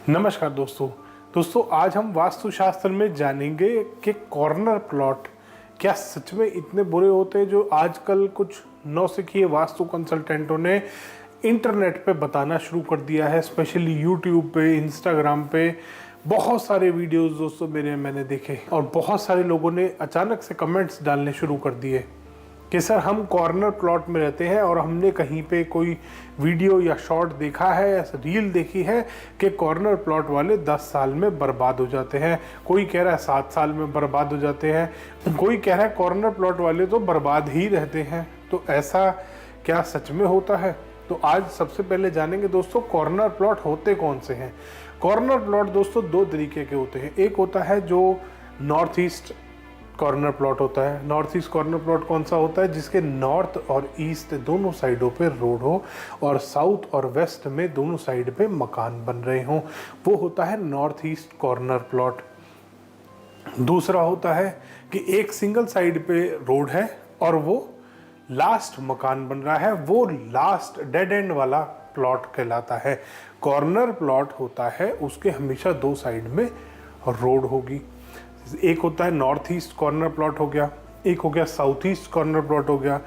नमस्कार दोस्तों आज हम वास्तुशास्त्र में जानेंगे कि कॉर्नर प्लॉट क्या सच में इतने बुरे होते हैं जो आजकल कुछ नौसिखिए वास्तु कंसल्टेंटों ने इंटरनेट पे बताना शुरू कर दिया है। स्पेशली यूट्यूब पे, इंस्टाग्राम पे बहुत सारे वीडियोस दोस्तों मैंने देखे और बहुत सारे लोगों ने अचानक से कमेंट्स डालने शुरू कर दिए कि सर हम कॉर्नर प्लॉट में रहते हैं और हमने कहीं पे कोई वीडियो या शॉर्ट देखा है या रील देखी है कि कॉर्नर प्लॉट वाले 10 साल में बर्बाद हो जाते हैं। कोई कह रहा है 7 साल में बर्बाद हो जाते हैं, कोई कह रहा है कॉर्नर प्लॉट वाले तो बर्बाद ही रहते हैं। तो ऐसा क्या सच में होता है? तो आज सबसे पहले जानेंगे दोस्तों कॉर्नर प्लॉट होते कौन से हैं। कॉर्नर प्लॉट दोस्तों दो तरीके के होते हैं। एक होता है जो नॉर्थ ईस्ट कॉर्नर प्लॉट होता है। नॉर्थ ईस्ट कॉर्नर प्लॉट कौन सा होता है? जिसके नॉर्थ और ईस्ट दोनों साइडों पे रोड हो और साउथ और वेस्ट में दोनों साइड पे मकान बन रहे हों, वो होता है नॉर्थ ईस्ट कॉर्नर प्लॉट। दूसरा होता है कि एक सिंगल साइड पे रोड है और वो लास्ट मकान बन रहा है, वो लास्ट डेड एंड वाला प्लॉट कहलाता है। कॉर्नर प्लॉट होता है उसके हमेशा दो साइड में रोड होगी। एक होता है नॉर्थ ईस्ट कॉर्नर प्लॉट हो गया, एक हो गया साउथ ईस्ट कॉर्नर प्लॉट हो गया।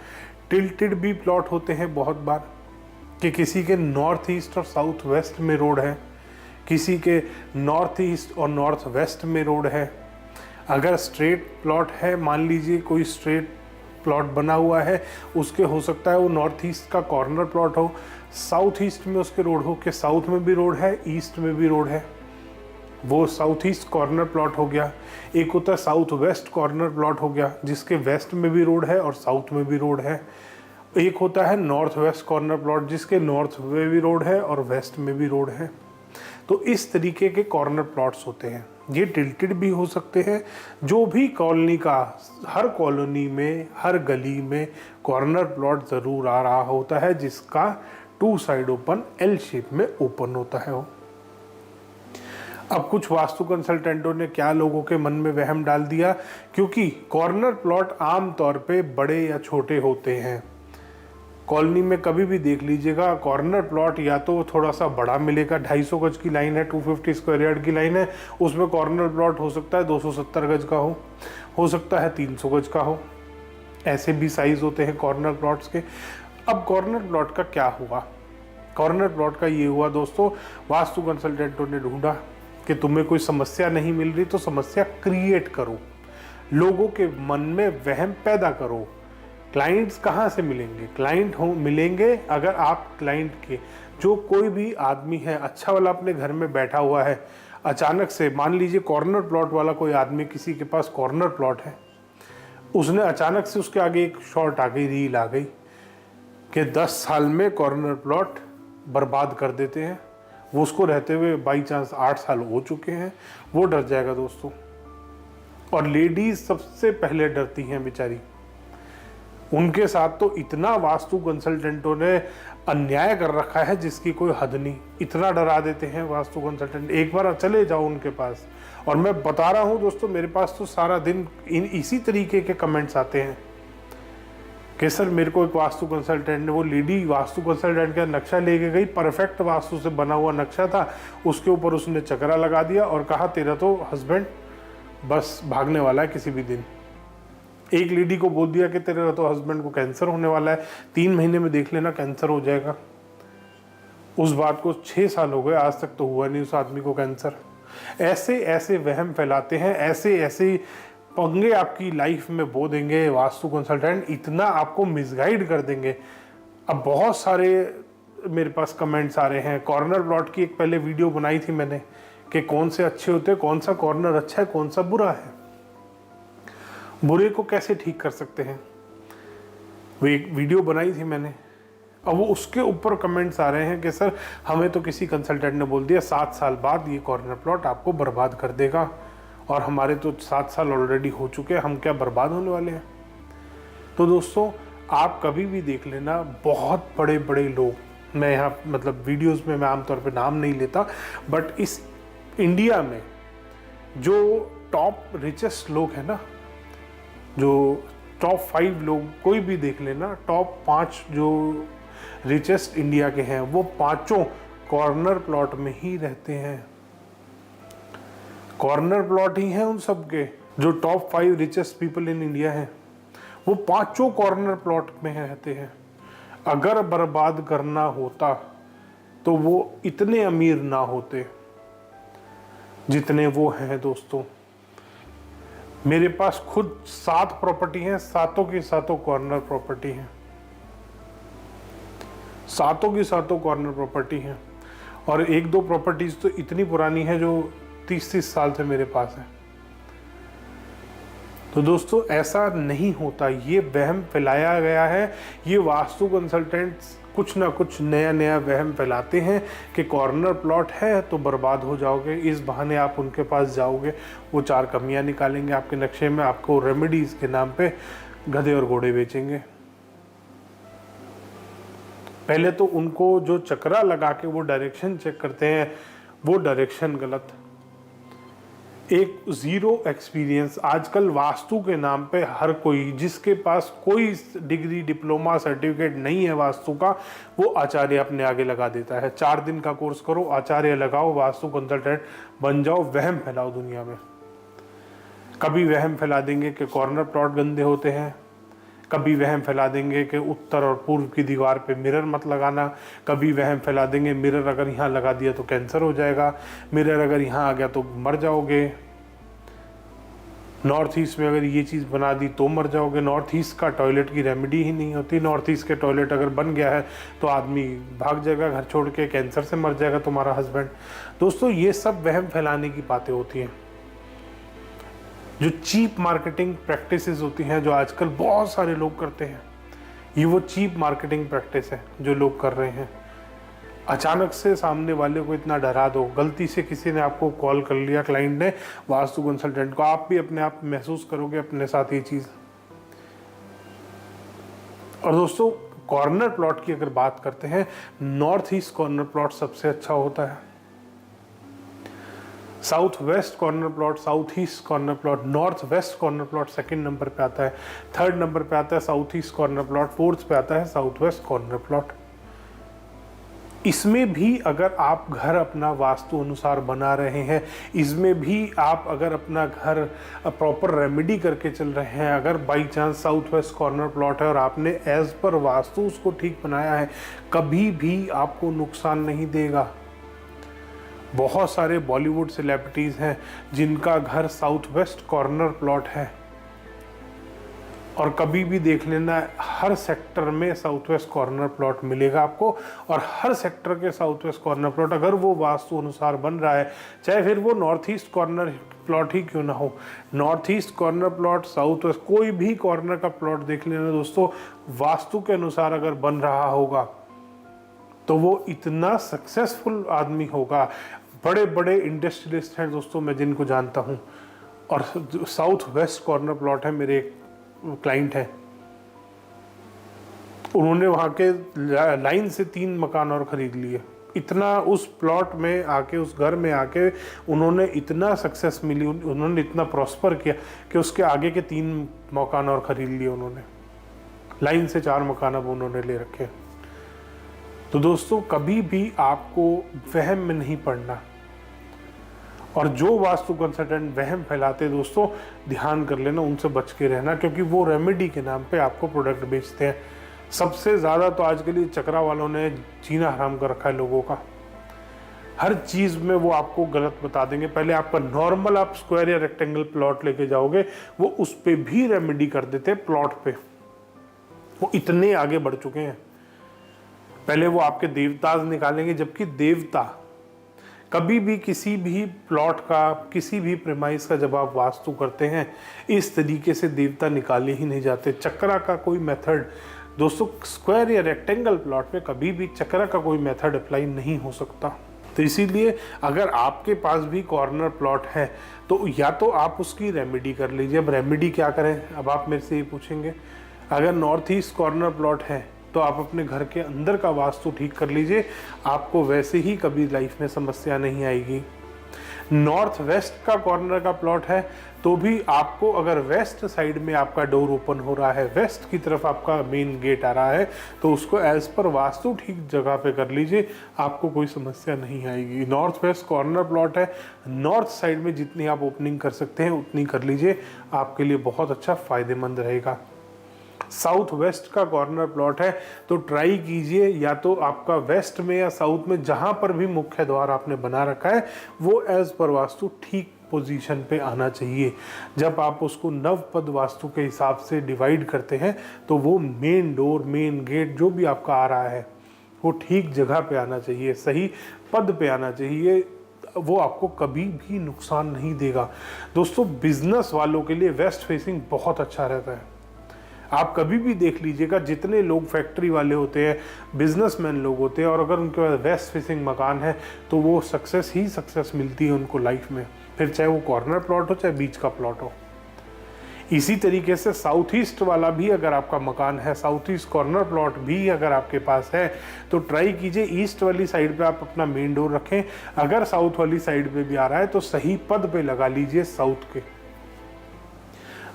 टिल्टेड भी प्लॉट होते हैं बहुत बार कि किसी के नॉर्थ ईस्ट और साउथ वेस्ट में रोड है, किसी के नॉर्थ ईस्ट और नॉर्थ वेस्ट में रोड है। अगर स्ट्रेट प्लॉट है, मान लीजिए कोई स्ट्रेट प्लॉट बना हुआ है, उसके हो सकता है वो नॉर्थ ईस्ट का कॉर्नर प्लॉट हो, साउथ ईस्ट में उसके रोड हो कि साउथ में भी रोड है, ईस्ट में भी रोड है, वो साउथ ईस्ट कॉर्नर प्लॉट हो गया। एक होता है साउथ वेस्ट कॉर्नर प्लॉट हो गया, जिसके वेस्ट में भी रोड है और साउथ में भी रोड है। एक होता है नॉर्थ वेस्ट कॉर्नर प्लॉट, जिसके नॉर्थ में भी रोड है और वेस्ट में भी रोड है। तो इस तरीके के कॉर्नर प्लॉट्स होते हैं। ये टिल्टेड भी हो सकते हैं। जो भी कॉलोनी का, हर कॉलोनी में, हर गली में कॉर्नर प्लॉट ज़रूर आ रहा होता है जिसका 2 साइड ओपन एल शेप में ओपन होता है वो। अब कुछ वास्तु कंसल्टेंटों ने क्या लोगों के मन में वहम डाल दिया, क्योंकि कॉर्नर प्लॉट आम तौर पे बड़े या छोटे होते हैं। कॉलोनी में कभी भी देख लीजिएगा कॉर्नर प्लॉट या तो थोड़ा सा बड़ा मिलेगा, 250 गज की लाइन है, 250 स्क्वायर यार्ड की लाइन है, उसमें कॉर्नर प्लॉट हो सकता है 270 गज का हो सकता है 300 गज का हो। ऐसे भी साइज होते हैं कॉर्नर प्लॉट्स के। अब कॉर्नर प्लॉट का क्या हुआ? कॉर्नर प्लॉट का ये हुआ दोस्तों, वास्तु कंसल्टेंटों ने ढूंढा कि तुम्हें कोई समस्या नहीं मिल रही तो समस्या क्रिएट करो, लोगों के मन में वहम पैदा करो। क्लाइंट्स कहाँ से मिलेंगे? क्लाइंट मिलेंगे अगर आप क्लाइंट के, जो कोई भी आदमी है अच्छा वाला अपने घर में बैठा हुआ है, अचानक से मान लीजिए कॉर्नर प्लॉट वाला कोई आदमी, किसी के पास कॉर्नर प्लॉट है, उसने अचानक से उसके आगे एक शॉर्ट आ गई, रील आ गई कि 10 साल में कॉर्नर प्लॉट बर्बाद कर देते हैं। वो उसको रहते हुए बाई चांस 8 साल हो चुके हैं, वो डर जाएगा दोस्तों। और लेडीज सबसे पहले डरती हैं बेचारी। उनके साथ तो इतना वास्तु कंसल्टेंटों ने अन्याय कर रखा है जिसकी कोई हद नहीं। इतना डरा देते हैं वास्तु कंसल्टेंट। एक बार चले जाओ उनके पास, और मैं बता रहा हूं दोस्तों, मेरे पास तो सारा दिन इसी तरीके के कमेंट्स आते हैं कि सर मेरे को एक वास्तु कंसल्टेंट ने, वो लेडी वास्तु कंसल्टेंट का नक्शा लेके गई, परफेक्ट वास्तु से बना हुआ नक्शा था, उसके ऊपर उसने चकरा लगा दिया और कहा तेरा तो हस्बैंड बस भागने वाला है किसी भी दिन। एक लेडी को बोल दिया कि तेरा तो हस्बैंड को कैंसर होने वाला है, 3 महीने में देख लेना कैंसर हो जाएगा। उस बात को 6 साल हो गए, आज तक तो हुआ नहीं उस आदमी को कैंसर। ऐसे ऐसे वहम फैलाते हैं, ऐसे ऐसे पंगे आपकी लाइफ में बो देंगे वास्तु कंसल्टेंट, इतना आपको मिसगाइड कर देंगे। अब बहुत सारे मेरे पास कमेंट्स आ रहे हैं। कॉर्नर प्लॉट की एक पहले वीडियो बनाई थी मैंने कि कौन से अच्छे होते हैं, कौन सा कॉर्नर अच्छा है, कौन सा बुरा है, बुरे को कैसे ठीक कर सकते हैं, वो एक वीडियो बनाई थी मैंने। अब वो उसके ऊपर कमेंट्स आ रहे हैं कि सर हमें तो किसी कंसल्टेंट ने बोल दिया 7 साल बाद ये कॉर्नर प्लॉट आपको बर्बाद कर देगा, और हमारे तो 7 साल ऑलरेडी हो चुके हैं, हम क्या बर्बाद होने वाले हैं? तो दोस्तों आप कभी भी देख लेना, बहुत बड़े बड़े लोग, मैं यहाँ मतलब वीडियोस में मैं आमतौर पे नाम नहीं लेता, बट इस इंडिया में जो टॉप रिचेस्ट लोग हैं ना, जो टॉप 5 लोग कोई भी देख लेना, टॉप 5 जो रिचेस्ट इंडिया के हैं, वो 5 कॉर्नर प्लॉट में ही रहते हैं। कॉर्नर प्लॉट ही हैं उन सब के। जो top 5 richest people in India हैं वो पांचों कॉर्नर प्लॉट में रहते हैं। अगर बर्बाद करना होता तो वो इतने अमीर ना होते जितने वो हैं दोस्तों। मेरे पास खुद 7 प्रॉपर्टी हैं, सातों की सातों कॉर्नर प्रॉपर्टी हैं, सातों की सातों कॉर्नर प्रॉपर्टी हैं। और 1-2 प्रॉपर्टीज तो इतनी पुरानी है जो 30-30 साल से मेरे पास है। तो दोस्तों ऐसा नहीं होता, ये वहम फैलाया गया है। ये वास्तु कंसल्टेंट्स कुछ ना कुछ नया नया वहम फैलाते हैं कि कॉर्नर प्लॉट है तो बर्बाद हो जाओगे। इस बहाने आप उनके पास जाओगे, वो 4 कमियां निकालेंगे आपके नक्शे में, आपको रेमेडीज के नाम पे गधे और घोड़े बेचेंगे। पहले तो उनको जो चक्रा लगा के वो डायरेक्शन चेक करते हैं, वो डायरेक्शन गलत। एक ज़ीरो एक्सपीरियंस। आजकल वास्तु के नाम पे हर कोई, जिसके पास कोई डिग्री, डिप्लोमा, सर्टिफिकेट नहीं है वास्तु का, वो आचार्य अपने आगे लगा देता है। 4 दिन का कोर्स करो, आचार्य लगाओ, वास्तु कंसल्टेंट बन जाओ, वहम फैलाओ दुनिया में। कभी वहम फैला देंगे कि कॉर्नर प्लॉट गंदे होते हैं, कभी वहम फैला देंगे कि उत्तर और पूर्व की दीवार पे मिरर मत लगाना, कभी वहम फैला देंगे मिरर अगर यहाँ लगा दिया तो कैंसर हो जाएगा, मिरर अगर यहाँ आ गया तो मर जाओगे, नॉर्थ ईस्ट में अगर ये चीज़ बना दी तो मर जाओगे। नॉर्थ ईस्ट का टॉयलेट की रेमेडी ही नहीं होती। नॉर्थ ईस्ट के टॉयलेट अगर बन गया है तो आदमी भाग जाएगा घर छोड़ के, कैंसर से मर जाएगा तुम्हारा हस्बैंड। दोस्तों ये सब वहम फैलाने की बातें होती हैं, जो चीप मार्केटिंग प्रैक्टिसेस होती हैं, जो आजकल बहुत सारे लोग करते हैं। ये वो चीप मार्केटिंग प्रैक्टिस है जो लोग कर रहे हैं। अचानक से सामने वाले को इतना डरा दो, गलती से किसी ने आपको कॉल कर लिया, क्लाइंट ने, वास्तु कंसल्टेंट को, आप भी अपने आप महसूस करोगे अपने साथ ये चीज़। और दोस्तों कॉर्नर प्लॉट की अगर बात करते हैं, नॉर्थ ईस्ट कॉर्नर प्लॉट सबसे अच्छा होता है। South west corner plot, south east corner plot, north west corner plot 2nd number पे आता है, 3rd नंबर पे आता है south east corner plot, 4th पे आता है साउथ वेस्ट कॉर्नर प्लॉट। इसमें भी अगर आप घर अपना वास्तु अनुसार बना रहे हैं, इसमें भी आप अगर अपना घर प्रॉपर रेमेडी करके चल रहे हैं, अगर by chance south west corner plot है और आपने एज पर वास्तु उसको ठीक बनाया है, कभी भी आपको नुकसान नहीं देगा। बहुत सारे बॉलीवुड सेलिब्रिटीज़ हैं जिनका घर साउथ वेस्ट कॉर्नर प्लॉट है, और कभी भी देख लेना हर सेक्टर में साउथ वेस्ट कॉर्नर प्लॉट मिलेगा आपको। और हर सेक्टर के साउथ वेस्ट कॉर्नर प्लॉट अगर वो वास्तु अनुसार बन रहा है, चाहे फिर वो नॉर्थ ईस्ट कॉर्नर प्लॉट ही क्यों ना हो, north east corner plot, south west, कोई भी कॉर्नर का प्लॉट देख लेना दोस्तों, वास्तु के अनुसार अगर बन रहा होगा तो वो इतना सक्सेसफुल आदमी होगा। बड़े बड़े इंडस्ट्रियलिस्ट हैं दोस्तों मैं जिनको जानता हूँ, और साउथ वेस्ट कॉर्नर प्लॉट है, मेरे एक क्लाइंट है, उन्होंने वहाँ के लाइन से 3 मकान और ख़रीद लिए। इतना उस प्लॉट में आके, उस घर में आके उन्होंने इतना सक्सेस मिली, उन्होंने इतना प्रॉस्पर किया कि उसके आगे के 3 मकान और ख़रीद लिए उन्होंने। लाइन से 4 मकान अब उन्होंने ले रखे। तो दोस्तों कभी भी आपको वहम में नहीं पड़ना, और जो वास्तु कंसल्टेंट वहम फैलाते दोस्तों ध्यान कर लेना, उनसे बच के रहना, क्योंकि वो रेमेडी के नाम पे आपको प्रोडक्ट बेचते हैं। सबसे ज़्यादा तो आजकल ये चक्रा वालों ने जीना हराम कर रखा है लोगों का। हर चीज़ में वो आपको गलत बता देंगे। पहले आपका नॉर्मल आप स्क्वायर या रेक्टेंगल प्लॉट लेके जाओगे, वो उस पर भी रेमेडी कर देते हैं प्लॉट पे। वो इतने आगे बढ़ चुके हैं। पहले वो आपके देवता निकालेंगे, जबकि देवता कभी भी किसी भी प्लॉट का, किसी भी प्रेमाइस का जब आप वास्तु करते हैं, इस तरीके से देवता निकाले ही नहीं जाते। चक्रा का कोई मेथड दोस्तों स्क्वायर या रेक्टेंगल प्लॉट में कभी भी चक्रा का कोई मेथड अप्लाई नहीं हो सकता। तो इसीलिए अगर आपके पास भी कॉर्नर प्लॉट है तो या तो आप उसकी रेमेडी कर लीजिए। अब रेमेडी क्या करें, अब आप मेरे से ये पूछेंगे। अगर नॉर्थ ईस्ट कॉर्नर प्लॉट है तो आप अपने घर के अंदर का वास्तु ठीक कर लीजिए, आपको वैसे ही कभी लाइफ में समस्या नहीं आएगी। नॉर्थ वेस्ट का कॉर्नर का प्लॉट है तो भी आपको अगर वेस्ट साइड में आपका डोर ओपन हो रहा है, वेस्ट की तरफ आपका मेन गेट आ रहा है, तो उसको एज पर वास्तु ठीक जगह पे कर लीजिए, आपको कोई समस्या नहीं आएगी। नॉर्थ वेस्ट कॉर्नर प्लॉट है, नॉर्थ साइड में जितनी आप ओपनिंग कर सकते हैं उतनी कर लीजिए, आपके लिए बहुत अच्छा फायदेमंद रहेगा। साउथ वेस्ट का कॉर्नर प्लॉट है तो ट्राई कीजिए या तो आपका वेस्ट में या साउथ में जहां पर भी मुख्य द्वार आपने बना रखा है वो एज पर वास्तु ठीक पोजीशन पे आना चाहिए। जब आप उसको नवपद वास्तु के हिसाब से डिवाइड करते हैं तो वो मेन डोर, मेन गेट जो भी आपका आ रहा है वो ठीक जगह पे आना चाहिए, सही पद पे आना चाहिए, वो आपको कभी भी नुकसान नहीं देगा। दोस्तों बिजनेस वालों के लिए वेस्ट फेसिंग बहुत अच्छा रहता है। आप कभी भी देख लीजिएगा, जितने लोग फैक्ट्री वाले होते हैं, बिजनेसमैन लोग होते हैं, और अगर उनके पास वेस्ट फेसिंग मकान है तो वो सक्सेस ही सक्सेस मिलती है उनको लाइफ में, फिर चाहे वो कॉर्नर प्लॉट हो चाहे बीच का प्लॉट हो। इसी तरीके से साउथ ईस्ट वाला भी अगर आपका मकान है, साउथ ईस्ट कॉर्नर प्लॉट भी अगर आपके पास है तो ट्राई कीजिए ईस्ट वाली साइड पे आप अपना मेन डोर रखें। अगर साउथ वाली साइड पे भी आ रहा है तो सही पद पे लगा लीजिए साउथ के,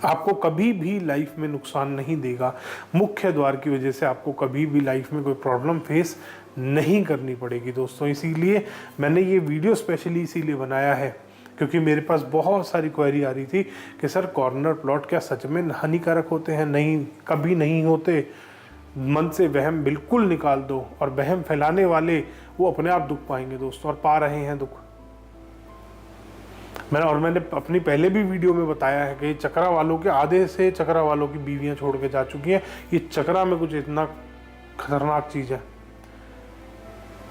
आपको कभी भी लाइफ में नुकसान नहीं देगा। मुख्य द्वार की वजह से आपको कभी भी लाइफ में कोई प्रॉब्लम फेस नहीं करनी पड़ेगी दोस्तों। इसीलिए मैंने ये वीडियो स्पेशली इसीलिए बनाया है क्योंकि मेरे पास बहुत सारी क्वेरी आ रही थी कि सर कॉर्नर प्लॉट क्या सच में हानिकारक होते हैं? नहीं, कभी नहीं होते। मन से वहम बिल्कुल निकाल दो, और वहम फैलाने वाले वो अपने आप दुख पाएंगे दोस्तों, और पा रहे हैं दुख। मैंने अपनी पहले भी वीडियो में बताया है कि चक्रा वालों के आधे से चक्रा वालों की बीवियां छोड़ के जा चुकी हैं। ये चक्रा में कुछ इतना खतरनाक चीज है,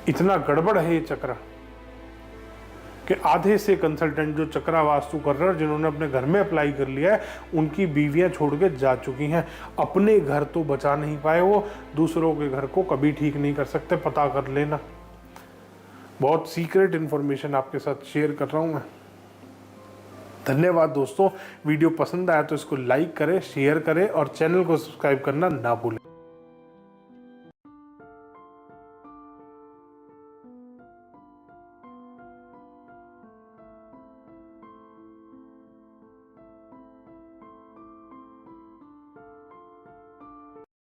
इतना गड़बड़ है ये चक्रा कि आधे से कंसल्टेंट जो चक्रा वास्तु कर रहे हैं, जिन्होंने अपने घर में अप्लाई कर लिया है, उनकी बीवियां छोड़ के जा चुकी हैं। अपने घर तो बचा नहीं पाए, वो दूसरों के घर को कभी ठीक नहीं कर सकते। पता कर लेना, बहुत सीक्रेट इंफॉर्मेशन आपके साथ शेयर कर रहा हूं मैं। धन्यवाद दोस्तों। वीडियो पसंद आया तो इसको लाइक करें, शेयर करें और चैनल को सब्सक्राइब करना ना भूलें।